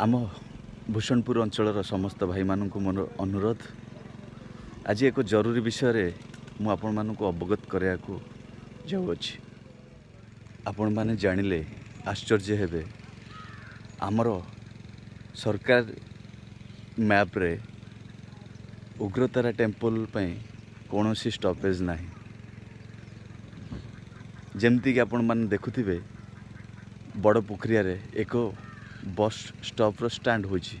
आम भूषणपुर अंचल समस्त भाई मानक मोर अनुरोध आज एक जरूरी विषय मु आपण मानक अवगत कराया जाऊँगी। आपण मैंने जानिले आश्चर्य हेबे आमर सरकार मैप रे उग्रतारा टेम्पल कौन सी स्टॉपेज ना जमती कि आपण मैंने देखुथिबे बड़ पोखरिया रे एक बस स्टॉप स्टैंड होची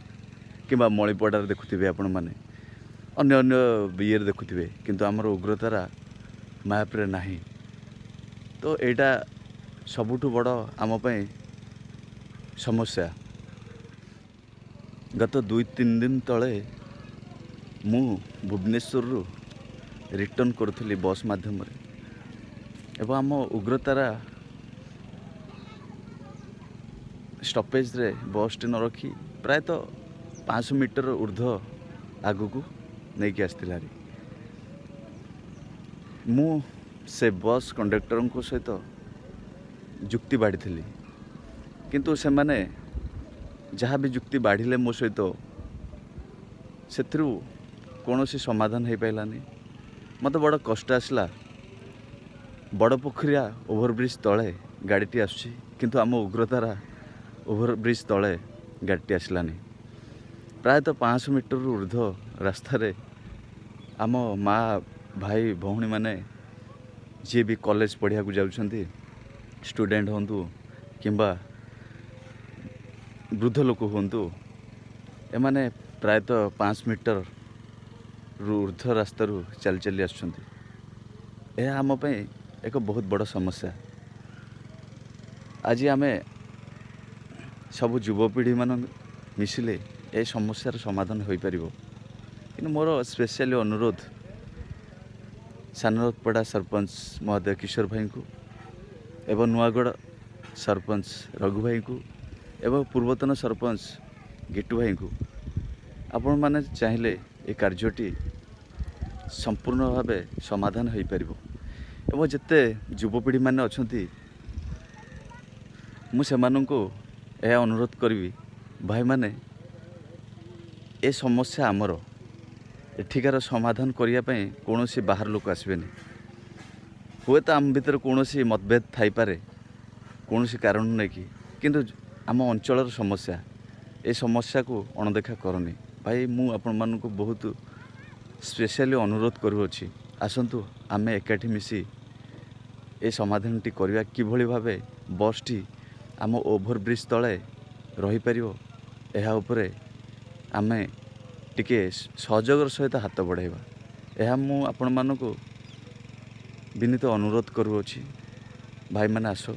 किंबा मणिपड़ार देखुथिबे आपण माने अन्य अन्य ये देखुथिबे किंतु आमर उग्रतारा मैप रे नाही। तो एटा सबुठु बड़ आम पई समस्या। गत 2-3 दिन तले मु भुवनेश्वर रु रिटर्न करुथली बस माध्यम रे एवं आम उग्रतारा स्टॉपेज रे बस टी न रखी प्रायतः 500 मीटर ऊर्ध्व आगु को नहीं कि आसला। मु से बस कंडक्टर को सहित जुक्ति बाढ़ी थी किंतु से माने जहाँ भी जुक्ति बाढ़िले मो सहित से कौन सी समाधान हो पारानी। मत बड़ कष्ट आसला। बड़ पोखरिया ओभरब्रिज तले गाड़ीटी आसुची किंतु आम उग्रतारा ओभरब्रिज तले गाड़ीटी आसलानी। प्रायतः 500 मीटर ऊर्ध्व रास्ता रे आम माँ भाई भौणी माने जी भी कॉलेज पढ़िया जाउछंती स्टूडेंट होंतु किंबा वृद्ध लोक होंतु एमाने प्रायतः 5 मीटर ऊर्ध्व रास्ता रू चल चली आसुछंती। यह आम पे एक बहुत बड़ समस्या। आज आमे सब युवपीढ़ी मान मिसिले ए समस्यार समाधान हो पारिबो। कि मोर स्पेशली अनुरोध सानरपड़ा सरपंच महोदय किशोर भाई को एवं नुआगढ़ सरपंच रघु भाई को एवं पूर्वतन सरपंच गिट्टू भाई को आपण माने चाहिले ए कार्यटी संपूर्ण भाव समाधान हो पारिबो। एवं जिते युवपीढ़ी माने अछंती मु सेमानंको यह अनुरोध करी भाई माने ए समस्या आमर एठिकार समाधान करने कौन सी बाहर लोक आसबेनि। हुए तो आम भीतर कौन सी मतभेद थाई पारे कौन सी कारण नहीं कि किंतु आम अंचल समस्या ए समस्या को अणदेखा करनी। भाई मु आपण मानक बहुत स्पेशली अनुरोध करुअछि आसंतु आमे एकाठी मिसी ए समाधान टी करवा किभली भाबे बस टी आम ओभरब्रिज तले रही पारिबो। एहा उपरे आमे टिके सहयोगर सहित हाथ बढ़ाइबा यह मु आपण मानक विनीत अनुरोध करुअछि। भाई माने आसो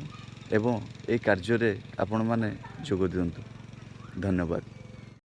एवं ए कार्य रे आपण माने जोग दियंतु। धन्यवाद।